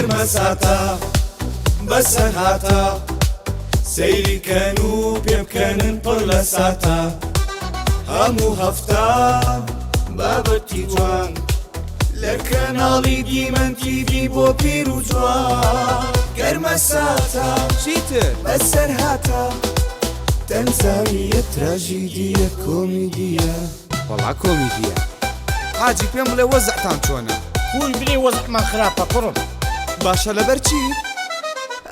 گەرمە ساتە بەسەر هاتە سەیریکەن و پێ بکەنن پڕ لە ساتە هەموو هەفتە بابەتی جوان لە کەناڵی دیمەن تیڤی بۆ پیر و جوان گەرمە ساتە چیتر بەسەر هاتە تەنزانیە تراژیدیە کۆمیدیە وەڵا کۆمیدیە حاجی پێم بڵێ وەزعتان چۆنە خۆی بڵێ وەزعمان خراپە کوڕم باشە لەبەر چی؟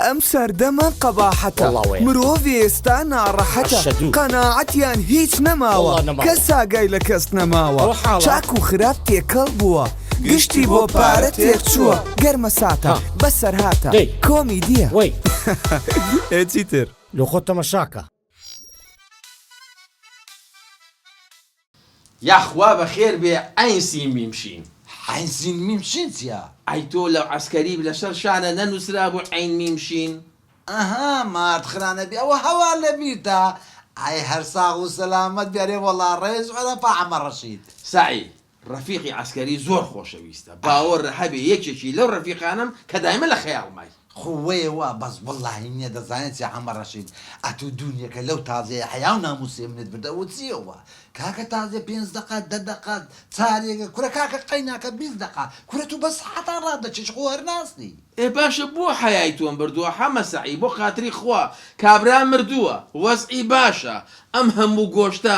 ئەم سەردەمە قەباحەتە وەڵاوێ. مرۆڤ ئێستا ناڕەحەتە عەشەدوو. قەناعەتیان هیچ نەماوە وەڵا نەماوە. کەس ئاگای لە کەس نەماوە ئەو حاڵە. چاک و خراپ تێکەڵ بووە گشتی بۆ پارە تێک چووە گەرمە ساتە ها. بەسەر هاتە دەی. کۆمیدیە وەی چیتر لە خۆت تەماشاکە یاخوا بە خێر بێ ئەینسی میمشین حینسین میمشین چیە؟ ئەی تۆ لە عەسکەری لەسەر شانە نەنووسرا بۆ عین میمشین ئەها مارد خرانە بی ئەوە هەوا لە بیرتە ئای هەر ساغ و سەلامەت بیارێ وەڵا ڕێز ئەرەپا ئەمە ڕەشید سعی ڕەفیقی عەسکەری زۆر خۆشەویستە باوەڕ هەبێ یەکێکی لەو ڕەفیقانم کە دایمە لە خەیاڵمای خوێوە بەس وەڵاهی نییە دەزانێت چی ئەمە ڕەشید ئەتو دونیەکە لەو تازەیە حیا و ناموسێ منت بردەوە چیەوە کاکە تازێ 5 دقات 10 دقات چارێکە کورە کاکە قەیناکە 20 دقات کورە تو بەس حتان ڕادەچێش خۆ هەرناستی ئێ باشە بۆ حەیای تۆم بردووە حەمە سعی بۆ خاتری خوا کابرا مردووە وەزعی باشە ئەم هەموو گۆشتە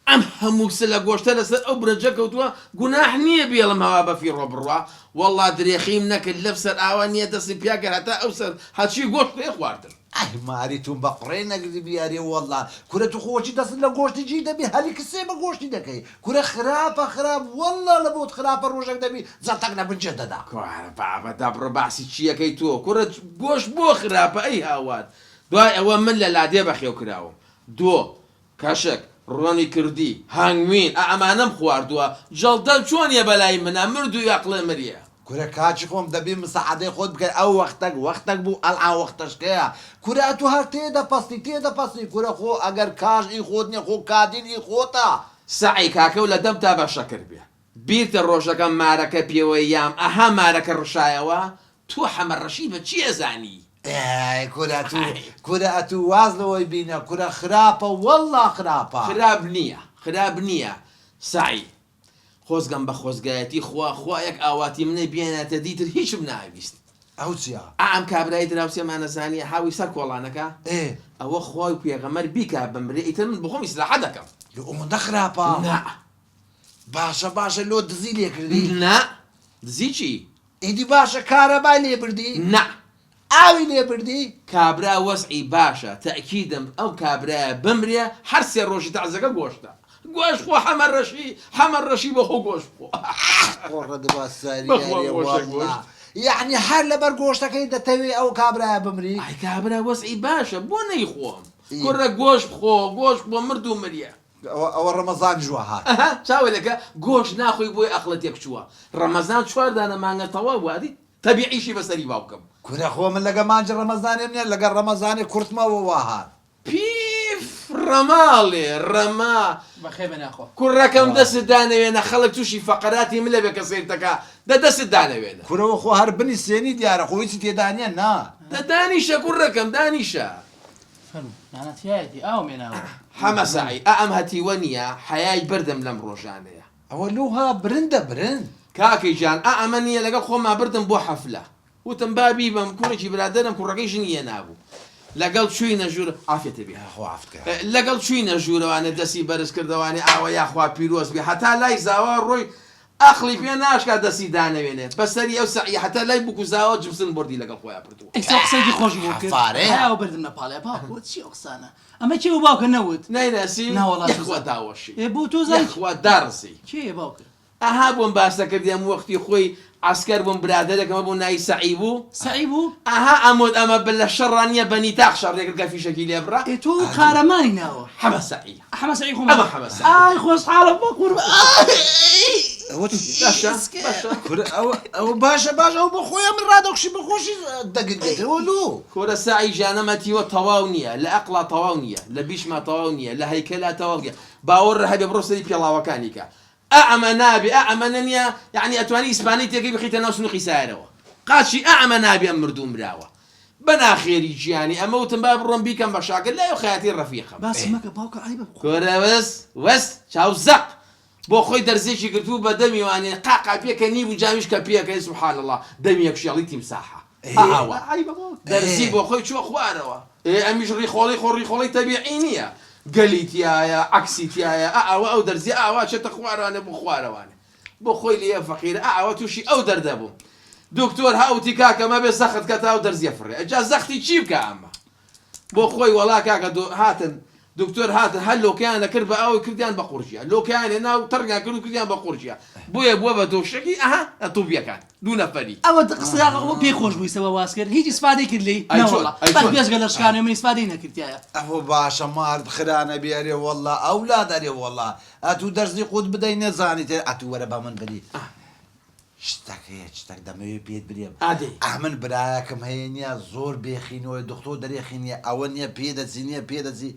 ئەم هەموو سلە گۆشتە لەسەر ئەو برنجە کەوتووە گوناح نییە بێڵم هەوا بەفی ڕۆبڕوە وەڵا درێخیم نەکرد لەف سەر ئاوا نییە دەستی پیاکە هەتا ئەو سەر هەچی گۆشت پێ خواردن ئەی ماریتون بە قڕێ نەگری بیارێ وەڵا کورە تو خۆچی دەست لە گۆشتی جی دەبی هەلی کسێ بە گۆشتی دەکەی کورە خراپە خراپ وەڵا لە بۆت خراپە ڕۆژێک دەبی زەتەک لە بنجە دەدا کوارە بابەدا بڕە باسی چیەکەی تۆ کوڕە گۆشت بۆ خراپە ئەی هاوار دوای ئەوە من لە لادێ بەخێو کراوم دۆ کەشک ڕۆنی کردی هەنگوین ئەمانەم خواردووە جەڵدە چۆنیە بەلای منە مرد و یاقڵێ مریە کورە کاچی خۆم دەبی مساعدەی خۆت بکەی ئەو وەختێک بوو ئەلعا وەختەشکەیە کورە تو هەر تێدەپەستی کورە خۆ ئەگەر کاژی خۆت نیە خۆ کادینی خۆتە سعی کاکە و لە دەم تا بەشەکرد بێ بیرتە ڕۆژەکەم مارەکە پێوەی یام ئەها مارەکە ڕشایەوە تۆ حەمە ڕەشید بە چی ئەزانی ئای کورە ئەتو واز لەوەی بینە کورە خراپە وەڵا خراپە خراب نییە سعی خۆزگەم بە خۆزگایەتی خوا یەک ئاواتی منە بێنێتە دیتر هیچم ناویست ئەو چیە؟ ئەم کابرای دراوسێمانەزانیە هاوی سەر کۆڵانەکە ئەوە خوای و پێغەمەر بیکا بمرێ ئیتر من بخۆم ئیسلاحە دەکەم ئەوەندە خراپە باشە لۆ دزی لێ کردی نا دزی چی؟ ئیدی باشە کارەبای لێ بردی نا ئاوی لێ بردی کابرا وەزعی باشە تەکیدم ئەو کابرایە بمرێ هەر سێ ڕۆژی تەعزەکە گۆشتە گۆشت خۆ حەمە ڕەشی بە خۆ گۆشت بۆ قۆڕە دەبا ساریێ یعنی هەر لەبەر گۆشتەکەی دەتەوێ ئەو کابرایە بمری ئای کابرا وەزعی باشە بۆ نەیخۆم کوڕە گۆشت بۆ مرد و مریە ئەوە ڕەمەزان جووە هات چاوێلەکە گۆشت ناخۆی بۆی ئەقلە تێک چووە ڕەمەزان 4 دانە مانگە تەواو وادی تەبیعیشی بەسەری باو بکەم کورە خۆ من لەگە مانجە ڕەمەزانێ نیە لەگەر ڕەمەزانێ کورتمەوە واهات پیف ڕەماڵێ ڕەما بەخێ بەناخۆ کوڕەکەم دەست دانەوێنە خەڵک تووشی فەقەراتی من لەبێ کە سیرتەکە دەست دانەوێنە کورەوە خۆ هەر بنی سێنی دیارە خۆیچی تێدانە نا دانیشە کوڕەکەم دانیشە نانەتیایەتی ئاو مێناوە حەمە سعی ئەم هەتیوە نییە حەیای بردم لەم ڕۆژانەیە ئەوە لوها برندە برند کاکەی جان ئەمە نییە لەگەڵ خۆما بردم بۆ حەفلە وتم بابی بەم کوڕێکی برادەرم کوڕەکەی ژنیە نابوو لەگەڵ چووینە ژوور ئافێتە بێ لەگەڵ چووینە ژوورەوانە دەستی بەرز کردوانی ئاوە یاخوا پیرۆز بێ هەتا لای زاوا ڕۆی ئەخلی پێ ناشکات دەستی دانەوێنێ بەسەری ئەو سعی هەتا لای بووکو زاوە جبسن بردی لەگەڵ خۆیان پردووە ئەکسا قسەیکی خۆش بۆ کرد ئاو بردم لە پاڵێ باوکو چی ئەو قسانە ئەمە چی و باوکە نەوت نایناسی ناوەڵات خوا داوەشی بۆ تۆ زای خوا دارسی چی باوکە ئەها بۆم باسە کردیم وەختی خۆی عسکەر بووم برادەرێکەمە بوو نای سعی بوو سعی بوو ئەها ئەمۆد ئەمە لە شەڕانیە بەنی تاق شەڕێکرد کە فیشەکی لێبڕا تۆ قارەمانی ناوە حەمە سعی حەمە سعی خۆم ئەمە حەمە سعی ئای خۆش حاڵە بۆ قورب ئەوە باشە ئەو بە خۆیان من ڕادۆکشی بە خۆشی دەگرێتەوە لۆ کۆرە سعی ژانەمەتیوە تەواو نییە لە ئەقڵا تەواو نییە لە بیشما تەواو نییە لە هەیکەلا تەواو نییە باوەڕ هەبێ بڕۆ سەری پێڵاوەکانی کە ئەمە نابێ ئەمە نییە یعنی ئەتوانی ئیسپانی تێگەی بخیتە ناو سنووقی سایرەوە قاشی ئەمە نابێ مردوو مراوە بەناخێری گیانی ئەمە وتم با بڕۆم بیکەم بە شاگرد لای خەیاتی ڕەفیقم باسی مەکە باوکە ئایبە کۆرە وەست چاو زەق بۆ خۆی دەرزێکی گرتوو بە دەمی وانێ قاقا پێکە نیب و جامیش کە پێکەی سوبحان الله دەمی یەکشێڵی تیمساحە ئاوە دەرزی بۆ خۆی چوە خوارەوە ئەمیش ڕیخۆڵی ڕیخۆڵی تەبیعی نییە گەلیتیایە عکسیتیایە ئەوە ئەو دەرزی ئاوا چێتە خوارەوانێ بۆ خوارەوانێ بۆ خۆی لێ فەقیر ئاوا تووشی ئەو دەردەبوو دکتۆر هاوتی کاکە مە بێ زەخت کە تا و دەرزیە فڕێ ئەجا زەختی چی بکە ئەمە بۆ خۆی وەڵا کاکە هاتن دکتۆر هاتن هەر لۆکیانە کرد بە ئەوی کردیان بە قورشیە لۆکیانێ ناو تەرگان کرد و کردیان بە قورشیە بۆیە بووە بە دۆشکی ئەها ئەتوبیەکان دوو نەفەری ئەوە قسەوە پێی خۆش بوویستەوە واز کرد هیچ ئیسفادەی کرد لی بێژگە لە شکانە من ئیسفادەی نەکردایە ئەوە باشە مارد خرانە بێرێ وەڵا ئەولا دەرێ وەڵا ئەتوو دەرزی قوت بدەی نەزانیت ئەتوو وەرە بە من بری شتەکەیە شتێک دەمەوێت پێت برێم ئەمن برایەکەم هەیە نییە زۆر بێخینەوەی دکتۆر دەرێخینیە ئەوە نییە پێدەچی نییە پێدەچی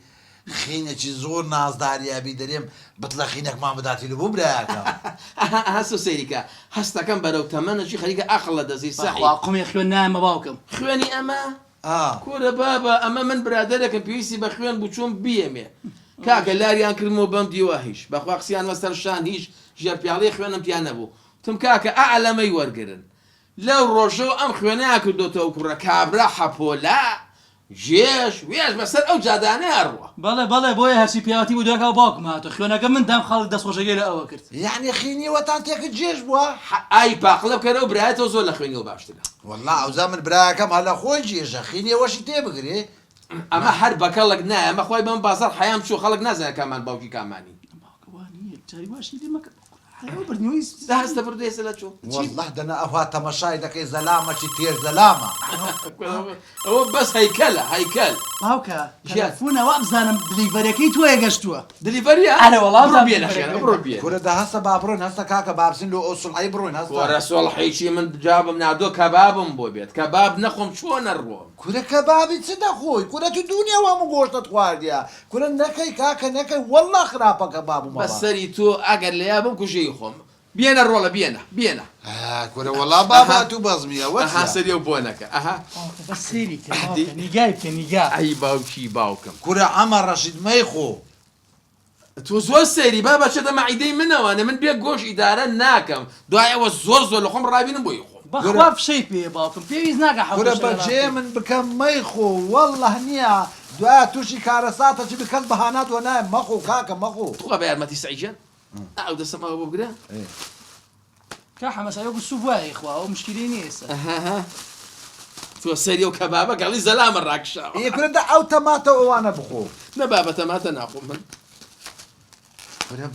خینێکی زۆر نازداریابی دەرێم بتلە خینێکمان بداتی لە بۆ برایەکە هەستە سەیریکە هەستەکەم بەرەو تەمەنەشی خەریکە ئاقڵ لە دەزی ساحی قومی خوێن نامە باوکم خوێنی ئەمە کورە بابە ئەمە من برادەرێکم پێویستی بە خوێن بوو چۆن بیەمێ کاکە لاریان کردمەوە بەم دیوە هیچ بەخوا قسییان وەسەرشان هیچ ژێر پیاڵی خوێنم پیان نەبوو تم کاکە ئەعلەمەی وەرگرن لەو ڕۆژەوە ئەم خوێنەیە کردوتەوە کوڕە کابرا حەپۆلا جێش وێش بەسەر ئەو جادانە هەڕوە بەڵێ بۆیە هەرچی پیاوەتی بوو دوێکەوە باوکم هاتۆ خوێنەکە من دام خەڵک دەستخۆشەگەی لە ئەوە کرد یعنی خینیوەتان تێکت جێش بووە ئای پاقلە بکەرە و برایەتەوە زۆر لە خوێنیەوە باشترە وەڵا ئەوزا من برایەکەم هەلە خۆی جێژە خینیەوەشی تێبگرێ ئەمە هەر بەکەڵک نایە ئەمە خۆی بەم بازار حیام چوو خەڵک نازانێت کامان باوکی کامانی هەستە بردێسە لە چوو والله دەنا ئەوها تەمەشای دەکەی زەلامەکی تێر زەلامە ئەوە بەس هەیکەلە هەیکەل باوکە تەلەفۆنەوە بزانم دلیڤەرەکەی تۆیە گەشتووە دلیڤەریە ئەرە وەڵام بڕۆ بێ کورە دا هەستە با بڕۆین هەستە کاکە بابسین لۆ ئەو سوڵحی بڕۆین هەستە وەرە سۆڵحیشی من جابم نادۆ کەبابم بۆ بێت کەباب نەخۆم چۆ نەڕۆم کورە کەبابی چ دەخۆی کورە تو دونیاوە هەموو گۆشتت خواردیە کورە نەکەی کاکە نەکەی وەڵا خراپە کەباب و بەسەری تۆ ئەگەر لە یابم کوژەی خۆم بێنە ڕۆڵە بێنە کورە وەڵا بابا تو بەزمیە ئەها سەریە بۆ نەکە ئەها بەس سەیری نیگای بکە نیگا ئەی باوکی باوکم کورە ئەمە ڕەشید مەیخۆ تۆ زۆر سەیری بابە چێتە مەعیدەی منەوەنە من بێ گۆش ئیدارە ناکەم دوایەوە زۆر لە خۆم ڕابینم بۆی خۆم بەخوا فشەی پێ باوکم پێویست ناکە کورە بەجێ من بکەم مەیخۆ وەڵە نییە دوایە تووشی کارەساتەچی بکەن بەهاناتوە نایە مەخۆ کاکە مەخۆ توخە بە یارمەتی سەعیجان ئەو دەسەمەوە بۆ بگرە کا حەمەسایە سووب وایە خوا ئەو مشکلی نیە ئێستا تۆ سەری و کەبابە گەڵی زەلامە ڕاکشاوە کورەدا ئەو تەماتە ئەوانە بخۆ نە بابە تەماتە ناخۆم من کورە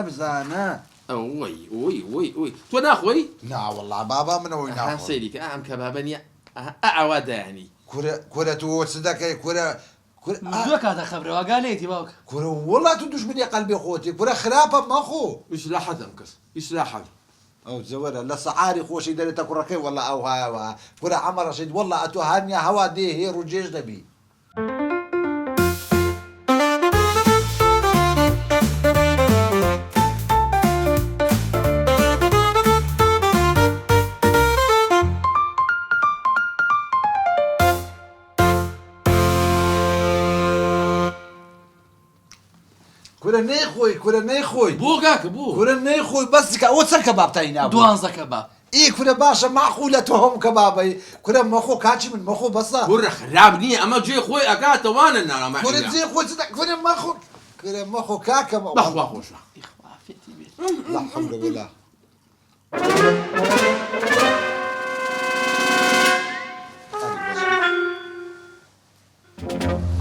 بزانە ئەوی تۆ ناخۆی ناوەڵا بابا منەوەی ناخۆ سەیریکە ئەم کەبابە نییە ئەوا دایانی کورە تو چ دەکەی کورە دووە کاتە خەبرەوە گالێتی باوکە کورە وڵات و دوشمنی قەلبی خۆتی کورە خراپە مەخۆ ئیسلاحەتم کەس ئیسلاحەت ئەو زەوەرە لە سەعاری خۆشی دەرێتە کوڕەکەی وەڵا ئەو هایەوە کورە ئەمە ڕەشید وەڵا ئەتۆ هەرنیا هەوا دێ هێ ڕوجێش دەبی کورە نەیخۆی بۆ کاکە بوو کورە نەیخۆی بەسکە ئەوە چەند کەبابتایی نابوو دوانزە کەباب ئی کورە باشە ماخوو لە تۆ هەموو کەبابەی کورە مەخۆ کاچی من مەخۆ بەسە کوڕە خراب نییە ئەمە جێ خۆی ئەکاتەوانە ناڕەمە کورە جێ خۆی کورە مەخۆ کورە مەخۆ کاکەمە بەخوا خۆشە لا حول ولا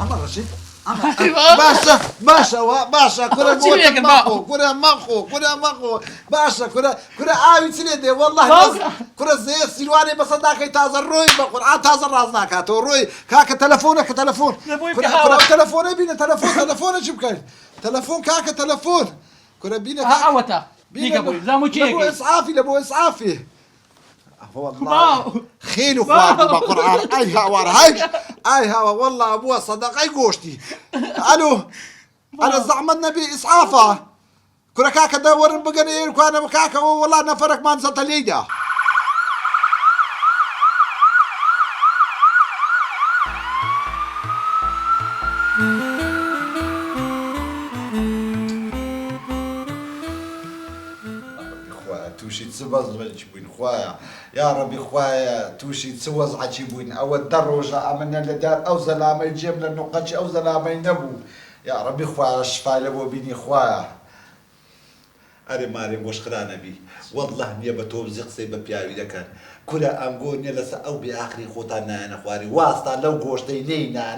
ئەمە ڕەشید باشە کورە مەخۆ باشە کورە ئاوی چ لێ دێ وەڵڵا کورە زێ سیروانەی بەسەر داکەی تازە ڕۆی بە قورئان تازە ڕاز ناکاتەوە ڕۆی کاکە تەلەفۆنەکە تەلەفۆن تەلەفۆنەی بینە تەلەفۆنەی چی بکەین تەلەفۆن کاکە تەلەفۆن کورە بینە ئەوەتە لە بۆ ئسعافی خێل و خواردی بە قورئان ئای هاوار ئای هاوە وەڵڵا بووە سەدەقەی گۆشتی ئەلە زەحمەت نەبی ئیسعافە کورە کاکە دەوەرن بگەنە ئێرکوانەوە کاکەوە وەڵا نەفەرێکمان زەتە لێیدا توشي تسوز غادي بوين خويا يا ربي خويا توشي تسوز عاتشي بوين او الدروجه عملنا لدار او زلامه يجيب لنا نقطش او زلامه ينبو يا ربي خويا الشفاء لبو بيني خويا أري ماري مش خلانا بي والله نيا بتوب زق سيبا بياوي لكان كلا أنقول نلسا أو بآخر خوتنا أنا خواري واسطة لو قوشتي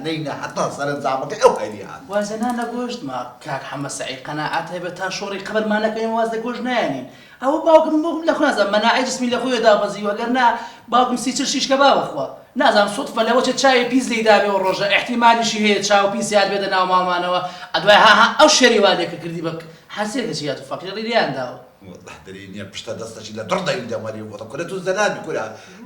نينا حتى صار زعمك أو هاي هذا وازنانا قوشت ما كاك حمد سعيد قناعاتها بتاشوري قبل ما نكون وازد قوش ناني أو باوكم لأخونا زمان مناعي جسمي لأخويا دابزي وقرنا باوكم سيتر شيش كباب أخوا نازم صدفة لو تشاي بيزلي دابي والرجع احتمال شي هي تشاو بيزياد بيدنا وما نوا أدوي ها أو شري والدك كردي بك حسيت شيء تفكر ريان داو والله دريني بشتا دستش لا ترضى يدا ماري وطا كرتو زلامي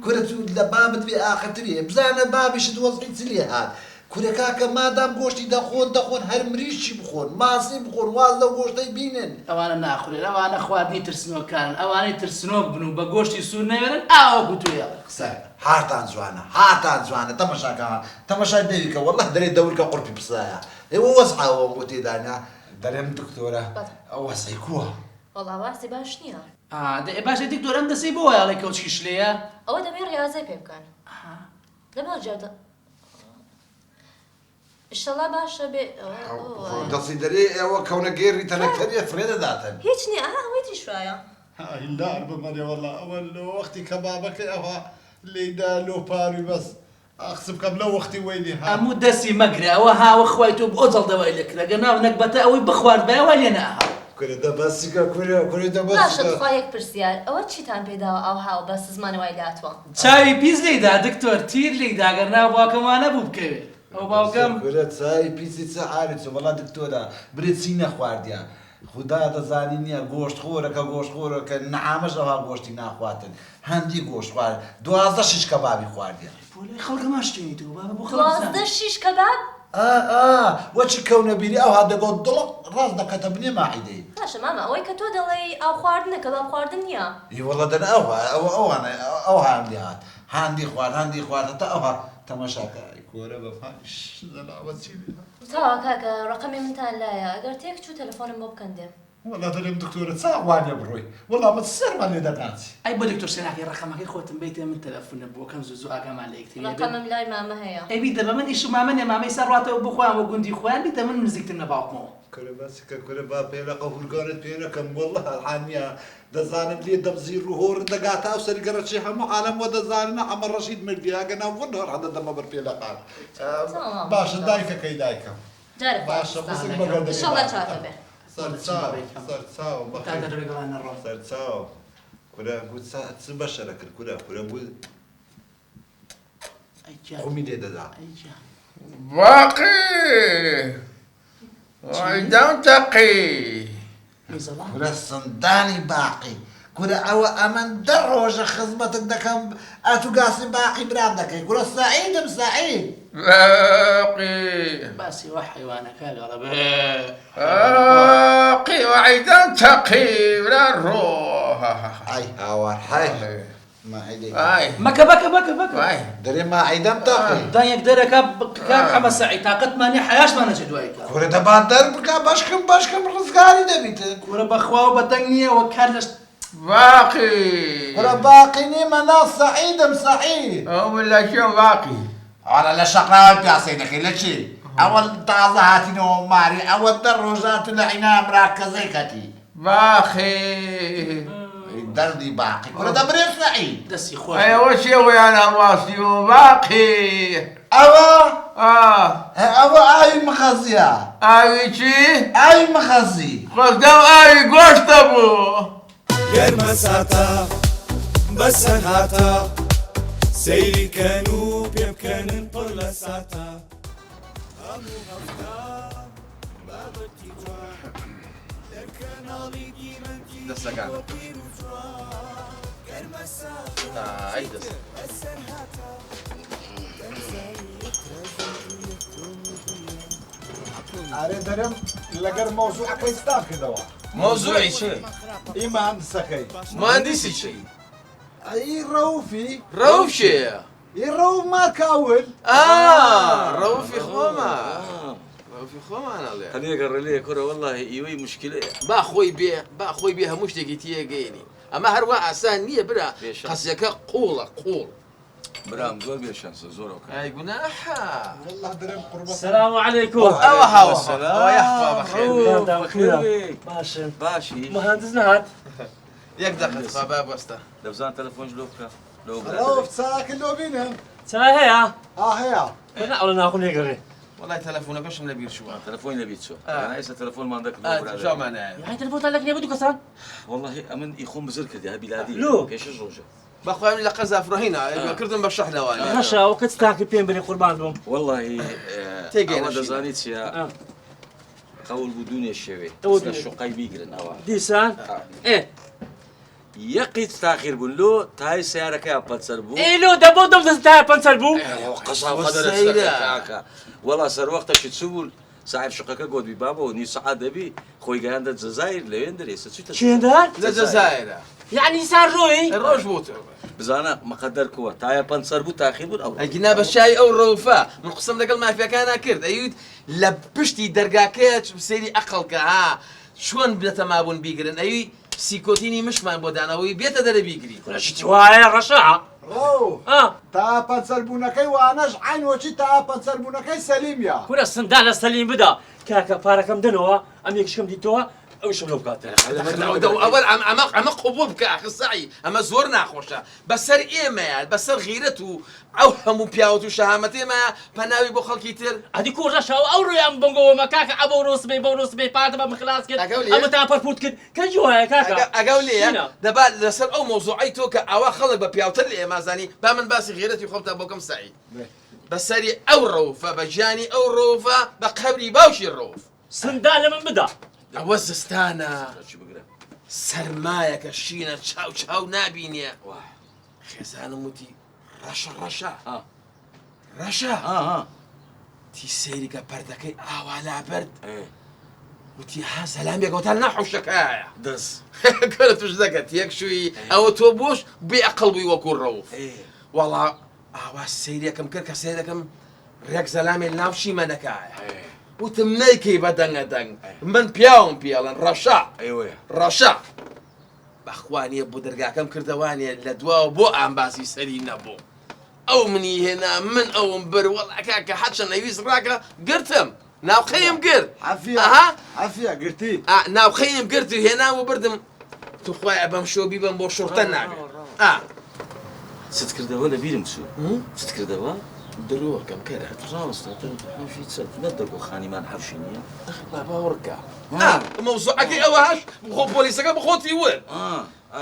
كرتو لبابت في آخر تري بزانا بابي شد وصلت سليها كل كاكا ما دام قوشتي دخون هر مريشي بخون ماسي بخون واز لو قوشتي بينن أوانا ناخذ أوانا خواتني ترسنو كان أوانا ترسنو بنو بقوشتي سونة يمرن أو قلتو يا هاتان زوانا تماشا ديك والله دري دورك قربي بصايا هو وصحى وموتي دانا دريم دكتورة وصيكوها والله واسي باش نییە. ده باش دكتور أم دسي بوي عليك وش كشليه؟ ئەوە دەبێت ڕاضی پێ بکەن. لەبەر جەردە. ئینشەڵا باشە بێ. دەستی دەرێ ئێوە کەونە گێڕی تەنەکەریە فرێدە داتن. هیچ نییە ئەوەی تیشوایە. هیلار بمەرێ وەڵا ئەوە لە وەختی کە بابەکەی ئەوە لێدا لۆپاری بەس ئاخسب کەم لە وەختی وەیلی ها. ئەموو دەستی مەگرە ئەوە هاوە خوای تۆ ئۆجەڵ دەوای لێ کرا گەناو نەکبەتە ئەوەی بخوارد بەوە لێ نەها. کورێدە بەسیکە کورێدە بەس. باشە بخوا یەک پرسیار ئەوە چیتان پێداوە ئەو هاو بەس زمانەوەی لاتوە. چاوی پیس لێدا دکتۆر تیر لێدا گەرناو باوکەمانە بوو بکەوێ. ئەو باوکەم کورە چای پیسی چ عارچ وڵا دکتۆرە برێچی نەخواردیان. خدا دەزانی نییە گۆشت خۆرەکە گۆشت خۆرەکە نەعامەش ئەوها گۆشتی ناخواتن هەندی گۆشت خوارد 12 کەبابی خواردیان. بۆلای خەڵکە ماشتێنی تۆ بابە بۆ 12 کەباب؟ وەچی کەونە بیری ئەوها دەگۆت دڵق ڕاست دەکەتە بنێ ماعیدەی. باشە مامە ئەوەی کە تۆ دەڵێ ئەو خواردنە کەباب خواردن نییە. وەڵا دەن ئەوانە ئەو هاندی هات هاندی خوارد تا ئەوها تەماشاکە کۆرە بەفاش زەلاوەچی تاوا کاکە ڕقەمی منتان لایە ئەگەر تێک چوو تەلەفۆنم بۆ بکەن دێم. وەڵا دەرێم دکتۆرە چاوانێ بڕۆی وەڵا مە سەرمان لێ دەکات. ئەی بۆ دکتۆر سێناکەی ڕقەمەکەی خۆتم بیتێ من تەلەفۆنە بۆ کەم زوو ئاگامان لە یەکتری ڕقەمم لای مامە هەیە. ئەی بیتە بە من ئیش مامەنێ مامەی سەرڕاتەوە بخۆیان بۆ گوندی خۆیان بیتە من نزیکتر نە باوکمەوە. کورە باسیکە کورە با پێرە قەهورگارت پێ نەکەم وەڵا هەڵحانیە دەزانم لێ دەبزیر و هۆر دەگاتە و سەرگەرەچی هەموو عالەم وە دەزانە ئەمە ڕەشید مردیە گەناو وەن هەر هەدە دەمە بەر پێ لەقان. باشە دایکەکەی دایکەم. باشە بسک بەگەردە. ئینشەڵا چاکە بێ. سەرچاو سەرچاو کورە گوت چ بەشەرە کرد کورە بوو خۆمی لێ دەدا. باقي وعندهم تقي کورە سندانی باقی کورە ئەوە ئەمەن دەڕۆژە خزمەتت دەکەم ئەتو گاسی باقی برام دەکەی کورە سعیدم سعید. باقي باسی وە حیوانەکە گەڵە بێ. باقي وعندهم تقي ولا روح. ئای هاوار های ماعیدەی مەکە بەکە دەرێ ماعیدەم تاقی. دان یەک دەرەکە کاک حەمە سەعید تااقەتمانی حیاشمانە چ دوای کە. کورە دەبات دەر بکە باشکەم ڕزگاری دەبیتن. کورە بەخوا و بەدەنگ نییە وە کار لەش باقي کورە باقی نیمە نا سعیدم سعید. هو ولا شو باقي ئەڵە لە شەقراوە پیاسی دەکەی لە چی؟ ئەوە تازە هاتینەوە ماری ئەوە دە ڕۆژات و لە عینام ڕاکەزەی کەتی. باقي دەردی باقی کورە دەبرێ سعید. دەستی خۆش ايوه شو انا واسي باقي ئەوە ئاوی مەخەزیە اي شي ئاوی مەخەزی. قصدم اي قشط ابو گەرمە ساتە بەسەر هاتە سەیریکەن و پێ بکەنن پڕ لە ساتە هەموو هەفتا بابەتی جوان دەرکەناڵی دیمەندی بۆ پیر و جوان گەرمە ساتە بەسەر هاتە ئارێ دەرم لەگەر مۆزوعەکەی ستان کردەوە. موضوعي شو ئیمە هەندسەکەی. مهندسي شيء ئەی ڕەوفی روف شيء ئی ڕەوف مارکاول. روفي خوما في خۆمانە لێ هەنێ گەڕێ کوڕە وەڵڵاهی ئیوەی مشکلەیە با خۆی بێ هەموو شتێکی تێگەێنی ئەمە هەروە ئاسان نییە برا قەسەکە قوڵە قوڵ برام زۆر بێشەنسە زۆر ئای گوناحە والله درم قربة السلام عليكم ئەوە هاوە باشن باشی مهندس نهات یەک دەقەت با بەستە دەبزان تەلەفۆنش لۆ بکە لەو روف ساكن لو بينهم ساي هيا هيا انا ولا ناخذ نقري وڵای تەلەفۆنەکەشم لە بیر چووە تەلەفۆن لەبیت چۆ ئێستا تەلەفۆنمان جامانایە يعني تلفون لك نبي كسان والله ئەمن ئیخۆم بزر کردی ها بیلادی لۆ. پێشە ڕۆژە بەخوای لە قەزا فرۆهینە کردم بە شەحلەوانی هشا وقت تاكي بين بني قربان بهم والله تێگەیەنە ئەوە دەزانیت چیە قەول بوو دوونێ شێوێ قەول لە شوقای بیگرن ئەوە ديسان ايه یەقیت تاخیر بوون لۆ تای سیارەکەی پەلسەر بوو ايه لو دبو دم تاع بنسل بو قەسا وەڵا سەروەختەشی چوو بوو صاحب شقەکە گۆدبی بابەوە نی سەعات دەبی خۆی گەیاندە جەزایر لەوێن دەرێسە چیتە شين دار لە جەزایرە يعني صار روي ڕۆژ بوو بزانە مەقەدەر کووە تایە پەنسەر بوو تاخیر بوون ئەو ئەگینا بە شای ئەو ڕۆفە من قسم لەگەڵ مافیەکانە کرد ئەیوت لە پشتی دەرگاکەیە سێری ئەقڵکە ها چۆن بێتە مابوون بیگرن ئەوی سیکۆتینی مشمان بۆ دانەوەی بێتە دەرە بیگری شتوايا رشاعة روف تا بنسربونكي واناش عين وشي تا بنسربونكي سليم يا كل السندان السليم بدا كاكا باركم دنوا ام يكشكم ديتوا او شنو بكاتر ئەوەل ئەمە قوبول بکە ئاخسایی ئەمە زۆر ناخۆشە بەسەر ئێمەیە بەسەر غیرەت و ئەو هەموو پیاوت و شەهامەتێمە پەناوی بۆ خەڵکی تر هذه كل رشاعة او رويان بنقو ما كاكا ابو روس بي بعد ما خلاص كده اما تا بارفوت كده كان جوا كاكا ئەگەو لێە دەبات لەسەر ئەو مۆزوعی تۆ کە ئەوە خەڵک بە پیاوتر لە ئێمازانی با من باسی غیرەتی خۆمتا بۆکەم سعی بەسەری ئەو ڕۆفە بە ژیانی ئەو ڕۆفە بە قەبری باوشی ڕۆف سندان لمن بدا ئەوە زستانە سەرمایەکە شینە چاو چاو نابینێ خێزانم وتی ڕەشە تی سەیریکە پەردەکەی ئاوا لابرد وتی ها سەلامێکەوتان ناحوشەکەیە دەست کەرە توش دەکەت یەک شووی ئەوە تۆ بۆش بێ ئەقڵ بووی وەکو ڕەوف وەڵا ئاوا سەیرێکم کرد کە سەیرەکەم ڕێک زەلامێ ناو شیمەنەکایە وتم نەیکەی بە دەنگە دەنگ من پیاوم پێڵن ڕەشە بەخوانیە بۆ دەرگاکەم کردەوانێ لە دواوە بۆ ئامباسی سەری نەبوو ئەو منی هێنا من ئەوم بر وەڵاکە کە حەچە نەویست ڕاکە گرتم ناوخەیم گرت عافية قلتي ناوخەیم گرت هێنا و بردم توخوایە بەم شۆ بیبم بۆ شورتە نابێت ست کردەوە لە بیرم چوو ست کردەوە درۆکەم کەرە ڕاستە حەوشی چەند نەدەگۆ خانیمان حەوشی نییە باوەڕکە مەوزوعەکەی ئەوەش بخۆ پۆلیسەکە بخۆتی ورد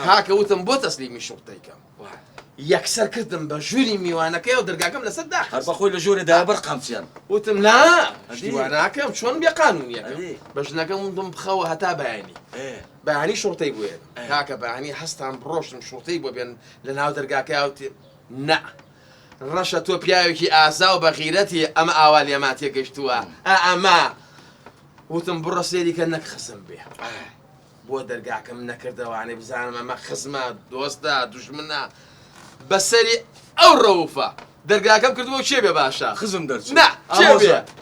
کاکە وتم بۆ تەسلیمی شوقتەیکەم یەکسەر کردم بە ژووری میوانەکەی و دەرگاکەم لەسەر داخ هەر بەخۆی لە ژۆرێدا بەرقامچیان وتم نا دیواناکەم چۆن بێ قانونیەکەم بە ژنەکەم وتم بخەوە هەتا بەیانی بەیانی شوڕتەی بووێ کاکە بەیانی هەستان بڕۆشتم شوڕتەی بۆ بێن لە ناو دەرگاکەی وتی نا ڕەشە تۆ پیاوێکی ئاسا و بەخیرەتی ئەمە ئاوا لێما تێگەشتووە ئەمە وتم بڕە سێریکە نەک خزم بێ بۆ دەرگاکەم نەکردەوانێ بزانم ئەمە خزمە دۆستە دوژمنە بەسەری ئەو ڕەوفە دەرگاکەم کردبوو چێ بێ باشە خزم دەرچوو نا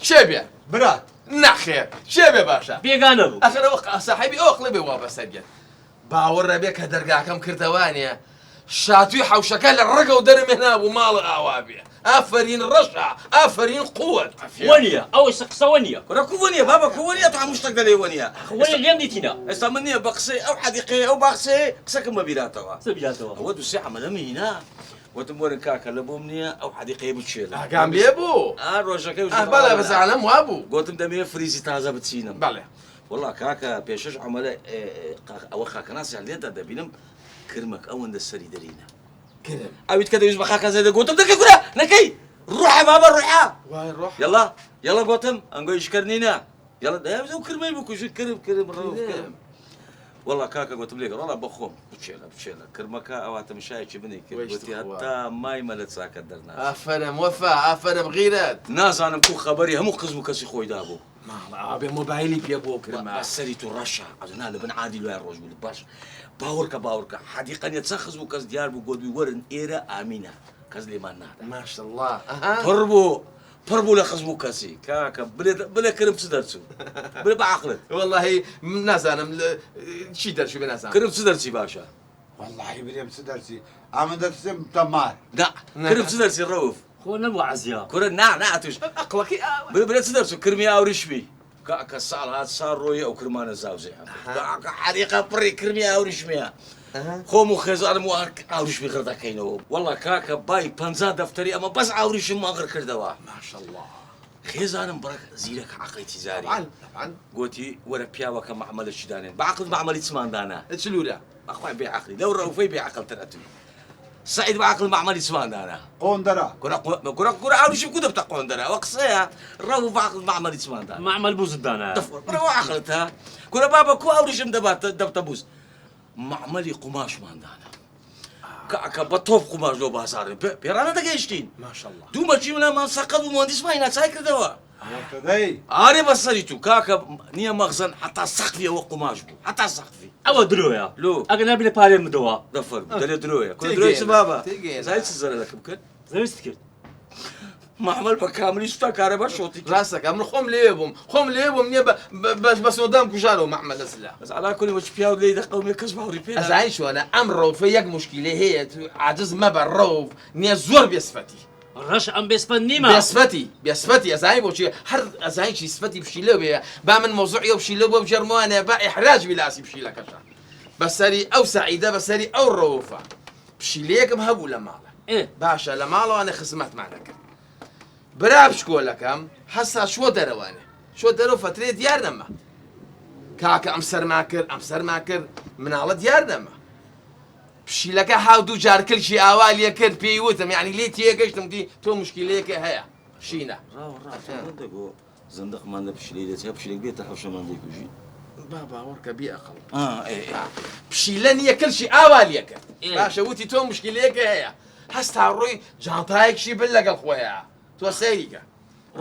چێ بێ برات نەخێر چێ بێ باشە بيغانا بو ئەخرەوە ساحیبی ئەو قڵێ بێ وا بەسەرگێت باوەڕە بێ کە دەرگاکەم کردەوانێ شاتوی حوشەکە لە ڕگە و دەرمێنا بوو ماڵ ئاوا بێ ئافرین ڕەشە ئافرین قووەت ونيا او سقسا ونيا وەرە کوونیە بابە کوونیە تا هەموو شتێک دەلێ وەنیە ونيا اليوم ديتينا ئێستا من نییە بە قسەی ئەو حەدیقەیە ئەو باخسەیە قسەکەم بەبیراتەوە سبياتوا ئەوە دووسێ عەمەلەمی هینا وتم وەرن کاکە لە بۆم نییە ئەو حەدیقەیە بچێت ئاگام لێ بوو ڕۆژەکەی بەڵێ بەزانم وا بوو گوتم دەمێ فریزی تازە بچینم بەڵێ وەڵا کاکە پێشەش عەمەلە ئەوە خاکەناسیان لێدا دەبینم کرمەک ئەوەندە سەری دەرینە ئەویت کە دەویست بە خاکە زەیدە گوتم دەکەی کورە نەکەی ڕوحە بابە ڕوحە یەڵا گوتم ئەنگۆی شکردنینە یەڵا دەیابزە و کرمەی بکوژی کرم ڕەوف کرم وەڵا کاکە گوتم لێگە وەڵا بەخۆم بچێلە کرمەکە ئەواتە مشایەکی بنی کرد گوتی هەتا مایمە لە چاکە دەرناچێت ئافرم وەفا ئافرم غیرەت نازانم کو خەبەری هەموو قزم و کەسی خۆی دابوو بێ مۆبایلی پێ بۆ کرمە سەری تو ڕەشە ئەدنا لە بن عادی لای ڕۆژ بوو باش باوەڕکە حەدیقەنیە چەند خزم و کەس دیار بوو گۆدوی وەرن ئێرە ئامینە کەس لێمان نادا ماشەڵڵا پڕ بوو پڕبوو لە خزم و کەسی کاکە بلێ کرم چ دەرچوو بلێ بەعقلت والله نازانم چی دەرچوو بێ نازانم کرم چ دەرچی باشە والله بريم سدرسي عم درسم تمار نا کرم چ دەرچی ڕەوف خۆ نەبوو عەزیا کورە نا توش ئەقڵەکەی بلێ چ دەرچوو کرمی ئاوریشمی کاکە ساڵ هات ساڵ ڕۆی ئەو کرمانە زاوزێ کاکە حەریقە پڕی کرمی ئاوریشمیە خۆم و خێزانم و ئاوریشمی غردەکەینەوە والله کاکە بای 50 دەفتەری ئەمە بەس ئاوریشم ماغڕ کردەوە ماشەڵڵا خێزانم بڕک زیرەک عەقڵی تیزاری طبعاً گوتی وەرە پیاوەکە معاملەشی دانێن بەعقل معاملی چماندانە چلوورە أخوي بعقلي لو رأوفي بعقل ترأتوي سعيد بعقل معملي سوان أنا قوندرا كرة عاودي شو كده بتقون درا وقصيها رأو بعقل معملي سوان أنا معمل بوزدانا دفر برا عقلتها كرة بابا كو عاودي شو دبت بوز معملي قماش ما عندنا كبطوب قماش لو بازار بيرانا دقيشتين ما شاء الله دوما جينا ما سقط ومهندس ما هنا سايكل دوا كذي أنا بس ريتو كاكا نيا مخزن حتى سقفي وقماش بو حتى سقفي ئەوە درۆیە لو ئەگەر نبی لە پارێ مدەوە دفر دلي درويا كل تيجي درويا هنا، بابا تيجي هنا. زي تزر لك بكل زەویست کرد معمل بكامل شتا كهرباء شوطي ڕاستەکە من خۆم لێ بووم نییە بە سۆدام کوژارەوە مەحمەد لەسلا بس على كل وجه بياو لي دقه ومي كسبه وريبينا ئەزای شوانە ئەم ڕۆفە یەک مشکیلێ هەیە عاجز مەبە ڕۆڤ نییە زۆر بێسفەتی ڕەش ئەم بێسپەن نیمە بێسفەتی ئەزای بۆچی هەر ئەزایکی سفەتی پشیلە بێ با من مۆزوعی و پشیلە بۆ بجەرموانێ با ئیحراج بیلاسی پشیلەکەشە بەسەری ئەو سعیدە بەسەری ئەو ڕۆفە پشیلەیەکم هەبوو لە ماڵە باشە لە ماڵەوانە خزمەتمانەکە برا بشکۆلەکەم هەستا شۆ دەرەوانێ شۆ دەرەوە فترێ دیار نەما کاکە ئەم سەرما کرد مناڵە دیار نەما پشیلەکە هاو دوو جار کلشی ئاوا لێ کرد پێی وتم یعنی لێ تێگەشتم دی تۆ مشکلەیەکە هەیە شینە راو زندق ما بشيلي ده بشيلي بيت حوش ما عندك وجي بابا وركە بێ ئەقڵ ايه پشیلە نییە کلشی ئاوا لێ کرد باشە وتی تۆ مشکلەیەکە هەیە هەستا ڕووی جانتایەکشی بن لەگەڵ خۆیە تۆ سەیریکە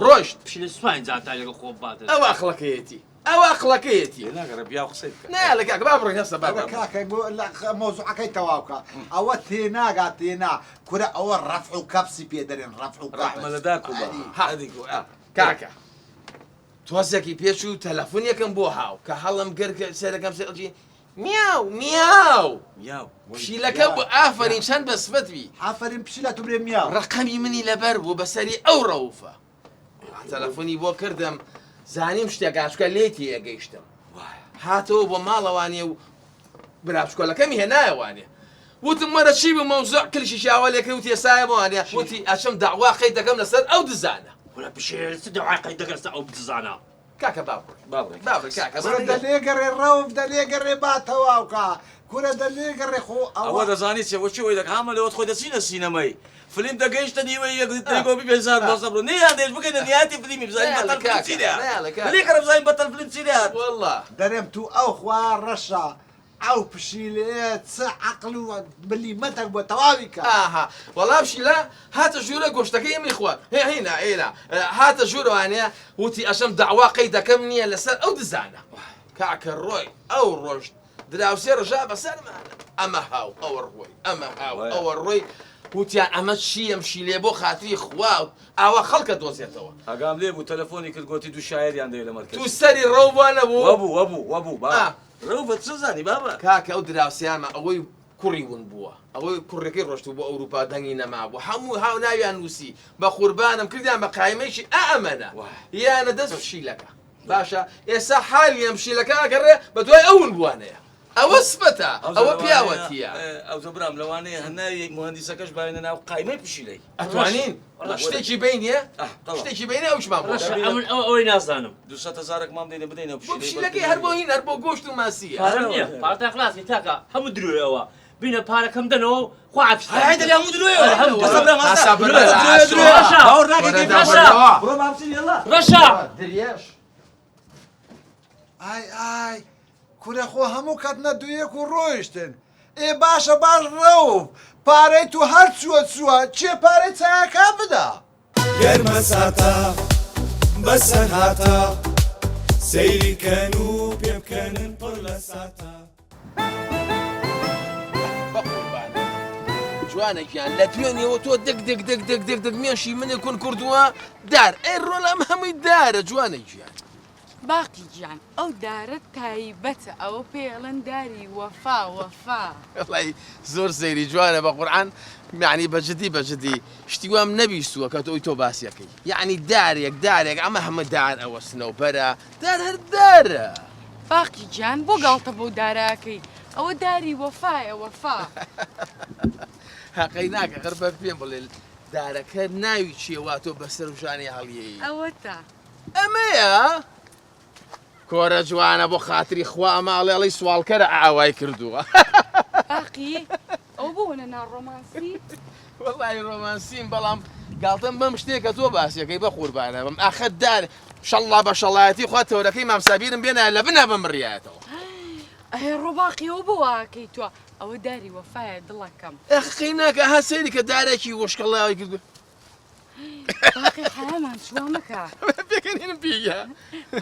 ڕۆشت پشیلە سوپاین جاتای لەگەڵ خۆ باتە ئەوە ئەخڵەکەیەتی لا قرب يا قصيد نا لەکاک با بڕۆی هەستە بابا كاكا موضوعك تواوكا او تينا قاتينا كرة او رفع كبسي بيدرين رفع رحمة لداك هذيك کاکە تۆزێکی پێچ و تەلەفۆنیەکەم بۆ هاو کە هەڵم گەرکە سەرەکەم سەرجی میاو پشیلەکە بۆ ئافرین چەند بە سفەتوی عفرين بشيلة تبري مياو ڕقەمی منی لەبەر بوو بەسەری ئەو ڕەوفە تەلەفۆنی بۆ کردم زانیم شتێکاشکە لێتی ئەگەیشتم هاتەوە بۆ ماڵەوانێ و برابشکۆلەکەمی هێنایەوانێ وتم وەرە چی بوو مەوزوع کلشی شاوەلێکە و تێسایە بۆوانێ وتی ئەچم داوا قەی دەکەم لەسەر ئەو دزانە ولا بشيل سدعاء قيد قرص او بتزانا کاکە بابڕ کاکە كرة دليقري الروف دليقري باتواوكا كرة دليقري خو او هذا زانيت وشو اذا عمل وتخذ دسينا السينماي فيلم دقيش تدي ويقول بيزار بصبر نيا ديش بكده نياتي فيلم بزاي بطل فيلم سيريات اللي كان بزاي بطل فيلم سيريات والله درمتو او خوار رشا او بشيلات عقلو باللي متى بتواويكا والله بشي لا هات جورا گۆشتەکە ئێمە خوار هێنا هاتە ژوورەوانەیە وتی ئەشەم داوا قەی دەکەم نییە لەسەر ئەو دزانە کاکە ڕۆی ئەو ڕۆژ دراوسێ ڕژا بەسەرمانە ئەمە هاو ئەوە ڕۆی ئەمە هاو ئەوە ڕۆی وتیان ئەمە چی ئەمشی لێ بۆ خاتری خوا ئاوا خەڵکە دۆزێتەوە ئەگام لێ بوو تەلەفۆنی کرد گوتی دوو شاعریان دەوێت لە مەرکەز تو سەری ڕەوبانە بوو وەبوو ڕەوبەت چ زانی بابا کاکە ئەو دراوسیانمە ئەوەی کوڕی ون بووە ئەوەی کوڕەکەی ڕۆشت بۆ ئەوروپا دەنگی نەمابوو هەموو هاو ناویان نووسی بە قوربانم کردیان بە قایمەیشی ئەمەنە یانە دەست پشیلەکە باشە ئێستا حالی ئەم پشیلەکە ئەگەڕێ بە دوای ئەون بوانەیە ئەوە سبەتە ئەوە پیاوەتیە ئەو زەبرام لەوانەیە هەناوی مهندسەکەش باێنە ناو قایمەی پشیلەی ئەتوانین شتێکی بینیە شتێکی بینە ئەوشمان ئەوەی نازانم 200,000 مام دێنە بدەینە پشیلەکەی هەر بۆ هین هەر بۆ گۆشت و ماسیە پارەم نییە پارتە خلاصی تاکە هەموو درۆیەوە بینە پارەکەم دەنەوە خوا هەیدە هەموو درۆیەوە ڕەشا دریاش اي كرة خو همو كاتنا دويك ورويشتن اي باشا باش روف باري تو هر سوا چه باري تاكا بدا گەرمە ساتە بەسەر هاتە سەیری کەن و پێ بکەنن پڕ لە ساتە جوانە گیان لە دوێنێەوە تۆ دەک دەک دەک دەک دەک دەک مێشی منێ کون کردووە دار ئەی ڕۆڵام هەمووی دارە جوانە گیان باقی گیان ئەو دارە تایبەتە ئەوە پێڵەن داری وەفا وەفا وڵی زۆر سەیری جوانە بە قورعان یعنی بەجددی شتی وام نەبیستووە کە تۆی تۆ باسیەکەی یعنی دارێک ئەمە هەمە دار ئەوە سنەوبەرە دار هەر دارە باقی گیان بۆ گاڵتە بۆ داراکەی ئەوە داری وەفایە وەفا حەقەی ناکە غەر بە پێم بڵێ دارەکە ناوی چیەوە تۆ بەسەر ژانی هەڵیەی ئەوە تا ئەمەیە کۆرە جوانە بۆ خاتری خوا ئەماڵێڵی سوالکەرە ئاوای کردووە باقی ئەو بوونە ناو ڕۆمانسی وەڵی ڕۆمانسیم بەڵام گاڵتەم بەم شتێکە تۆ باسیەکەی بە قوربانە بم ئاخە دار شەڵڵا بە شەڵایەتی خوا تەورەکەی مامسابیرم بێنە لە بنە بمڕیایەتەوە ئەهێ ڕۆباقی ئەو بۆ واکەی توە ئەوە داری وەفایە دڵەکەم ئەخی ناکە ها سەیری کە دارێکی وشکەڵاوی کردو باقی حەمان چوە مەکە پێکەنێنم پیگە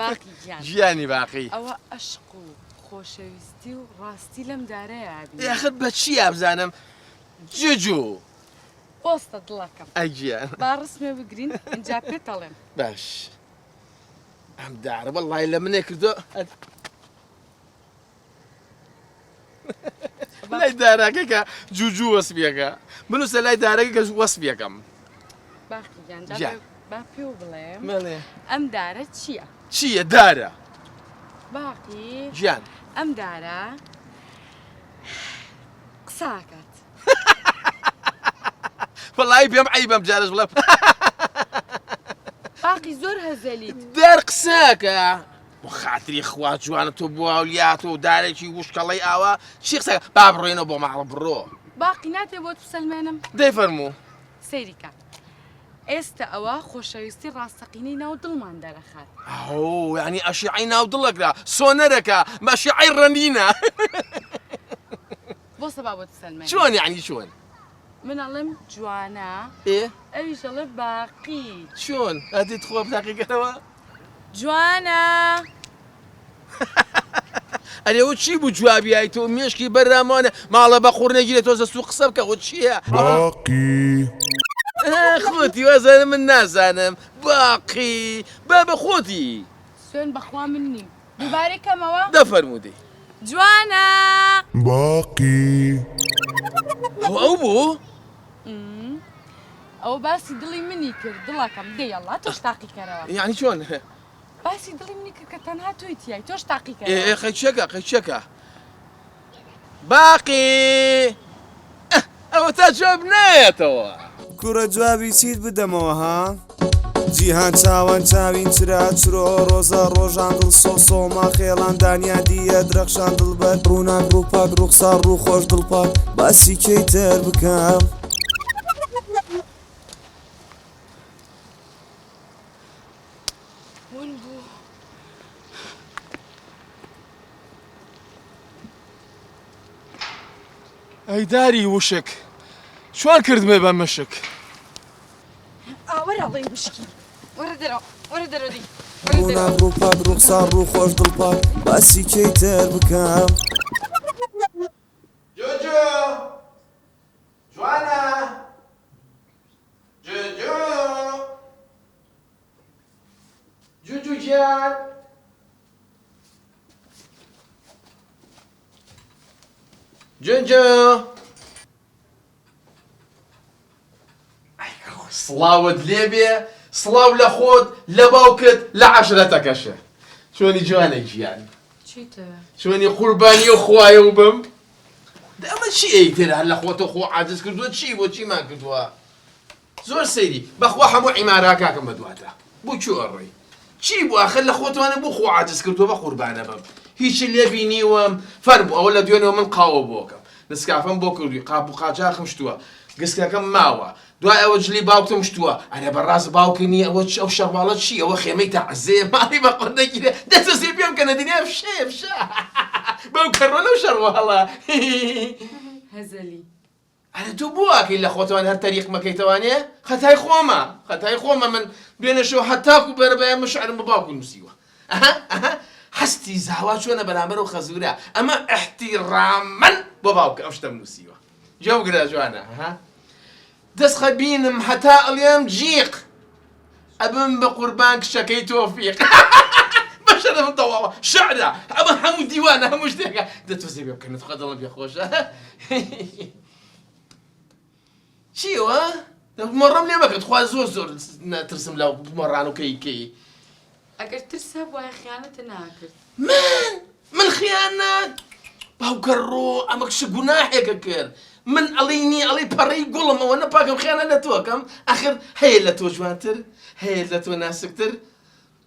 باقی گیان ژیانی باقی ئەوە عشق و خۆشەویستی و ڕاستی لەم دارەیە یاخر بە چی ئابزانم جوجو پۆستە دڵەکەم ئەگیان با ڕسمێ بگرین اینجا پێتەڵێم باش ئەم دارە وەڵی لە منێ کردو لای دارەکە کە جوجو وەسبیەکە بنووسە لای دارەکە کە وەسبیەکەم باقی گیان گیان. با پێ بڵێم بەڵێ ئەم دارە چییە؟ چییە دارە باقی ژیان ئەم دارە قساکات وەڵی پێم عیبەم جارش بڵێ باقی زۆر هەزەلیت دار قساکە بۆ خاتری خوا جوانە تۆ بواولیات و دارێکی وشکەڵی ئاوا چی قسەکە با بڕۆینەوە بۆ ماڵە بڕۆ باقی ناتێ بۆ بسەلمێنم دەی فەرموو سەیریکە ئێستا ئەوە خۆشەویستی ڕاستەقینەی ناو دڵمان دەرەخات ئەو ینی ئەشیعی ناو دڵەکرا سۆنەرەکە مەشیعی ڕەنینە بۆ سەبا بۆ تسەلمێن چۆن یعنی چۆن منەڵێم جوانە ئێ ئەویش دەڵێ باقی چۆن ئەدیت خۆ بتاقیکەوە جوانە ئەرێەوە چی بوو جوابیایی تۆ مێشکی بەرامانە ماڵە بە قوڕنەگیرێت تۆزە سوو قسە بکەوە چییە؟ باقی خۆتی وەزانم من نازانم باقی با بە خۆتی سوێن بەخوا من نیم دووبارێکەمەوە دەفەرمودی جوانە باقی ئەو بوو؟ ئەو باسی دڵی منی کرد دڵەکەم دەیەڵا تۆش تاقیکەرەوە یعنی چۆن؟ باسی دڵی منی کرد کە تەنها تۆی تیای تۆش تاقیکەرەوە ئێ قەیچەکە باقی ئەوە تا جواب نایەتەوە کوڕە جوابی چیت بدەمەوە ها؟ جیهان چاوان چاوین چرا چرۆ ڕۆزە ڕۆژان دڵ سۆسۆما خێڵان دانیا دیە درەخشان دڵبەر ڕووناک ڕووپاک ڕوخسار ڕوو خۆش دڵپاک باسی کەیتر بکەم ئەی داری وشک چۆن کردمێ بە مشک وەرەڵی وشکی وەرە دەرەوە وەرە دەرەوە دی ڕووناک ڕووپاک ڕوخسار ڕوو خۆش دڵپاک باسی کەیتر بکەم جوجو جوانە جوجو جوجو گیان جوجو سڵاوت لێبێ سڵاو لە خۆت لە باوکت لە عەشرەتەکەشە چۆنی جوانە گیان چیتە؟ چۆنی قوربانی و خوایە و بم ئەمە چی ئەیتر هەر لە خۆتە خۆ عاجز کردووە چی بۆ چیمان کردووە زۆر سەیری بەخوا هەموو عیماراکاکەم بەدواتە بۆ چی ئەڕۆی چی بوو ئاخر لە خۆتوانە بۆ خۆ عاجز کردووە بە قوربانە بم هیچی لێ بینیوەم فەرموو ئەوە لە دوێنەوە من قاوە بۆکەم نسکافەم بۆ کردووی قاپ و قاچاقم شتووە گسکەکەم ماوە دوای ئەوە جلی باوکتم شتووە ئەرێ بەڕاست باوکی نییە ئەوە ئەو شەڕواڵە چی ئەوە خێمەی تەعزێ ماڵی بە قڕنەگیرێ دەسەسێ پێم کە نەدینێ فشە بەو کەڕۆ لەو شەڕواڵە هەزەلی ئەرێ تۆ بۆ ئاکەی لە خۆتەوان هەر تەریق مەکەیتەوانێ خەتای خۆمە من دوێنێشەوە هەتاکو بەرەبەیان مشعرم بە باوکو نووسیوە هەستی زاوا چۆنە بەرامبەر و خەزورە ئەمە احتیرامەن بۆ باوکە ئەو شتەم نووسیوە جوگرە جوانە ها دەست خەبینم هەتا ئەڵێم جیق ئەبم بە قوربان کشەکەی تۆفیق بەشەرم تەواوە شعرە ئەمە هەموو دیوانە هەموو شتێکە دەتوزێ بێ بکەنت خۆ دڵم پێخۆشە چیوە؟ مۆڕەم لێ بکرد خوا زۆر نەترسم لەو مۆڕان و کەیکەی ئەگەر ترسە وایە خیانەتە ناکرد من خیانەت باوکە ڕۆ ئەمە کشە گوناحێکە کرد من ئەڵێنی ئەڵێ پەڕەی گوڵم ئەوە نەپاکەم خیانە لە تۆکەم ئەخر هەیە لە تۆ جوانتر هەیە لە تۆ ناسکتر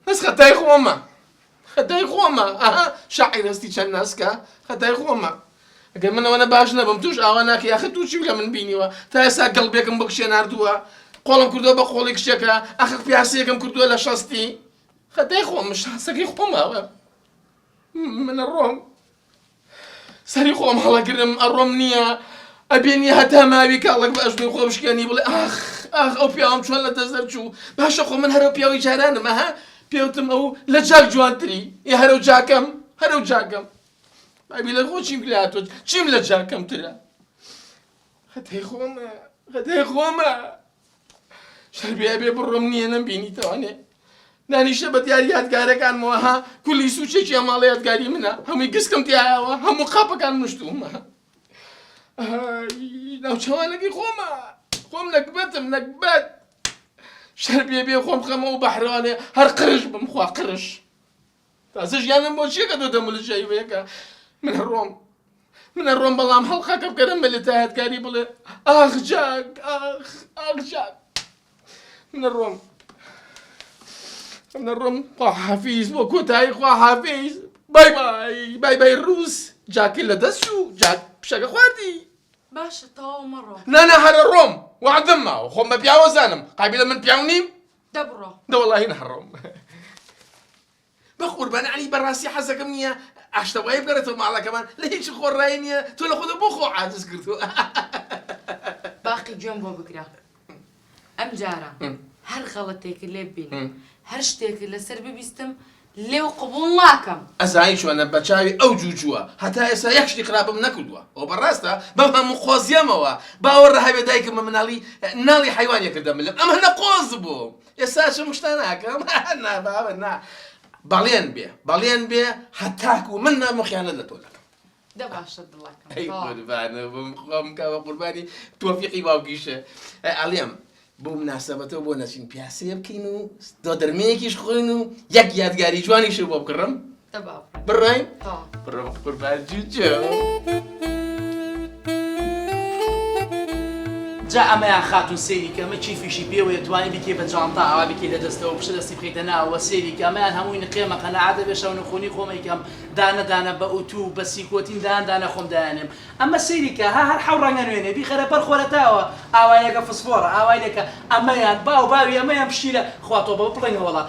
بەس خەتای خۆمە خەتای خۆمە ئەها شاعیر هەستی چەند ناسکە خەتای خۆمە ئەگەر منەوەنە باش نەبم توش ئاوا ناکە یاخە تووشی لە من بینیوە تا ئێستا گەڵبێکم بە کشێ ناردووە قۆڵم کردووە بە قۆڵی کشێکە ئەخر پیاسەیەکم کردووە لە شەستی خەتای خۆم شاسەکەی خۆمەوە منە ڕۆم سەری خۆم هەڵەگرم ئەڕۆم نییە ئەبێنی هەتا ماوی کاڵک بە ئەژنوی خۆ بشکێنی بڵێ ئاخ ئەو پیاوم چۆن لە دەست دەرچوو باشە خۆ من هەرەو پیاوی جارانم ئەها پێوتم ئەو لە جاک جوانتری یا هەرەو جاکەم هەرەو جاکەم بابی لە خۆ چیم لاتۆ چیم لە جاکەم ترە خەتای خۆمە خەتای خۆمە شەربێ بێ بڕۆم نییە نەمبینیتەوانێ دانیشتە بە دیاری یادگارەکانمەوە ها کولی سوچێکی ئەماڵە یادگاری منە هەمووی گسکم تایەوە هەموو قاپەکان نوشتومە ناوچەوانەکەی خۆمە خۆم نەکبەتم نەکبەت شەربێ بێ خۆم خەمە و بەحرانێ هەر قرش بم خوا قرش تازە ژیانم بۆ چیەکە دۆ دەمولجایوەیەکە منە ڕۆم بەڵام هەڵقەکە بکەرم بە لە تا یادگاری بڵێ ئاخ جاک ئاخ جاک منە ڕۆم نەڕۆم خوا حافیز بۆ کۆتایی خوا حافیز بای بای بای بای ڕووس جاکی لە دەست و جاک پیشەکە خواردی باشە تەواو مەڕۆ نانە هەرە ڕۆم وعدم ماوە خۆم بە پیاوە زانم قابلە من پیاو نیم دەبڕۆ دەوەڵی نەڕۆم بە قوربانە علی بەڕاستی حەزەکەم نییە ئاشتەوایی بگەرێتەوە ماڵەکەمان لە هیچ خۆڕایی نییە تۆ لە خۆدە بۆ خۆ عاجز کردووە باقی گوێم بۆ بگرە ئەم جارە هەر غەڵەتێکە لێ ببینم هەر شتێکە لەسەر ببیستم لێو قبول ناکەم ئەزایی چۆنە بە چاوی ئەو جوجووە هەتا ئێستا یەک شتی خراپم نەکردووە ئەو بەڕاستە بەم هەموو خۆزیەمەوە باوەڕە هەبێ دایکم مناڵی ناڵی حیوانیە کردە ملم ئەم هەنە قۆز بوو ئێستا چم شتا ناکەم ناباوە نا بەڵێن بێ هەتاکو من نامۆخیانە لە تۆ دەکەم دە باشە دڵەکەم ئەی قوربانە بم خۆم کاوە قوربانی تۆفیقی باوکیشە ئەڵێم بۆ مناسەبەتەوە بۆ نەچین پیاسەیە بکەین و دۆ دەرمەیەکیش خۆین و یەک یادگاری جوانیش بۆ بکڕم بڕای بڕۆ قوربان جوجو جا ئەمەیان خاتون سەیری کە ئەمە چیفیشی پێوەیە توانی بکێ بە جانتا ئاوا بکێ لە دەستەوە پشە دەستی بخەیتە ناوە سەیری کە ئەمەیان هەمووی نقێمە قەنەعاتە بێ شەو نخۆنی خۆمەیکەم دانە بە ئوتو بە سیکۆتین دانە خۆم دایانێم ئەمە سەیری کە هەر حەو ڕەنگە نوێنێ بیخەرە بەر خۆرەتاوە ئاوایەکە فسفۆرە ئاوایەکە ئەمەیان باو باوی ئەمەیان پشیلە خواتۆ بە بڵێنە وەڵا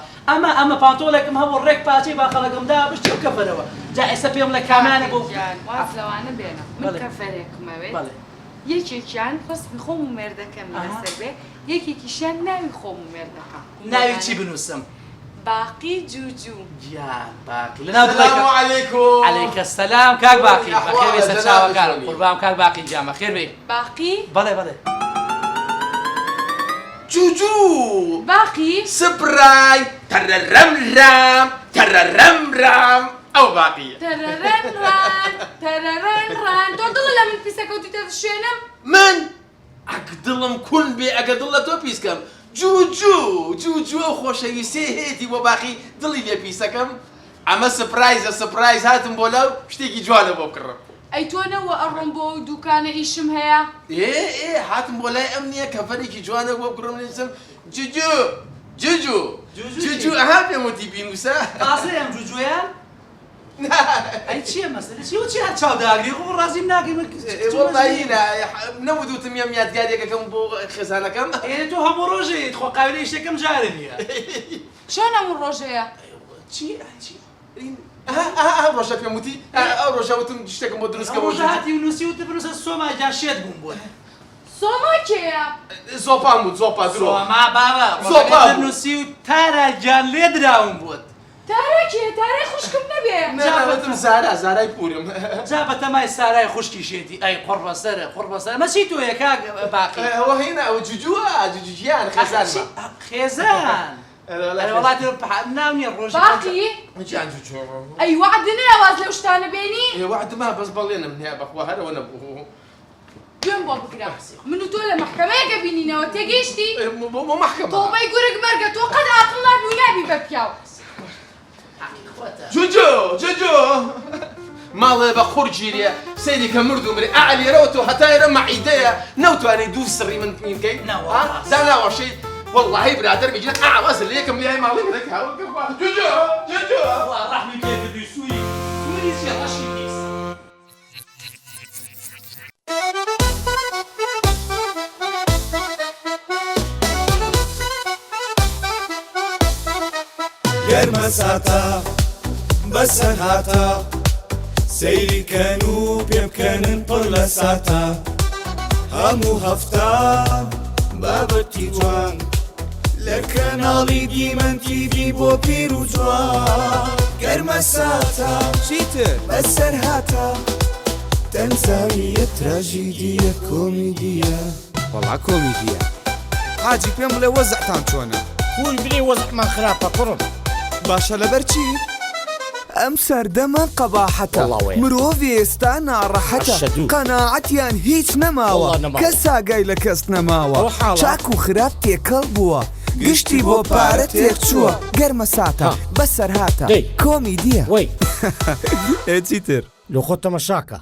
ئەمە پانتۆڵێکم هەبوو ڕێک پاچەی با خەڵەکەمدا بشتی و کەفەرەوە جا ئێستا پێم لە کامانە بۆ واز لەوانە بێنە من کەفەرێکمەوێت یەکێکیان خۆسمی خۆم و مێردەکەم لەسەر بێ یەکێکیشیان ناوی خۆم و مێردەکەم ناوی چی بنووسم؟ باقی جوجو گیان باقی السلام علیکم علیکە سەلام کاک باقی بەخێر بێ سەر چاوەکانم قوربان کاک باقی جام بەخێر بێ باقی بەڵێ جوجو باقی سپرای تەرەرەمرام تەرەرەمرام ئەو باقیە تەرەرەن تۆ دڵە لە من پیسەکەوتیتە شوێنم من ئەک دڵم کون بێ ئەگە دڵ لە تۆ پیسکەم جوجو ئەو خۆشەویستێ هێتی بۆ باقی دڵی لێ پیسەکەم ئەمە سپرایز هاتم بۆ لەو شتێکی جوانە بۆ بکڕم ئەی تۆ نەوە ئەڕۆم بۆ دوکانە ئیشم هەیە هاتم بۆ لای ئەم نییە کەفەرێکی جوانە بۆ بکڕم نووسم جوجو ئەها پێم وتی بینووسە ئاسەیەم جوجویان ئەی چییە مەسەلە چی هات چاوداگری خۆ ڕازیم ناکەی وەڵڵاهی نەودوتم یەم یادگاریەکەکەم بۆ خێزانەکەم تۆ هەموو ڕۆژێت خۆ قاویلە شتێکم جارە نییە چۆن هەموو ڕۆژەیە چی ڕۆژە پێم وتی ئەو ڕۆژە وتم شتێکم بۆ دروستکە بۆ هاتی و نووسی وتە بنووسە سۆما جا شێت بووم بۆ سۆما کێیە؟ زۆپام بوو زۆپا درۆ سۆما بابا ڕۆژەکە نووسی و تارە گیان لێ دراوم بووت تارە کێ؟ تارەی خوشکم نەبێ ناوەتم زارای پورم جا بە تەمای سارای خوشکی شێتی ئەی قڕبەسەرە مەچی تۆیە کاک باقی ئەوە هێنا ئەوە جوجویان خێزان وڵاتی ناو نییە ڕۆژ باقی گیان جوجۆ ئەی وعدنە ئەواز لەو شتانە بێنی وعدما بەس بەڵێنم هەیە بەخوا هەرەوە نەبوو گوێم بۆ بگرە من و تۆ لە مەحکەمەیەکە بینینەوە تێگەیشتی بۆ مەحکەمە تۆبەی گورگ مەرگە تۆ قەت عاقڵ نابی و نابی بە پیاو جوجو ماڵێ بە قورجیریە سەیری کە مرد و مرێ ئالێرەوە تۆ هەتایرە مەعیدەیە نەوتوانێت دوو سڕی من بکەیت دا ناوەشەی والله برادر بيجي اعوز اللي كم لي مالي بدك هاو جوجو ڕحمی پێ کردی سووری سووری ڕەشی نیست گەرمە ساتە بەسەر هاتە سەیری کەن و پێ بکەنن پڕ لە ساتە هەموو هەفتە بابەتی جوان لە کەناڵی دیمەن تیڤی بۆ پیر و جوان گەرمە ساتە چیتر بەسەر هاتە تەنزانیە تراژیدیە کۆمیدیە وەڵا کۆمیدیە حاجی پێم بڵێ وەزعتان چۆنە قول بلي وزعمان خراپە کوڕم باشە لەبەر چی؟ ئەم سەردەمە قەباحەتە مرۆڤ ئێستا ناڕەحەتە قەناعەتیان هیچ نەماوە کەس ئاگای لە کەس نەماوە چاک و خراپ تێکەڵ بووە گشتی بۆ پارە تێک چووە گەرمە ساتە بەسەر هاتە کۆمیدیە وەی چیتر لە خۆ تەمەشاکە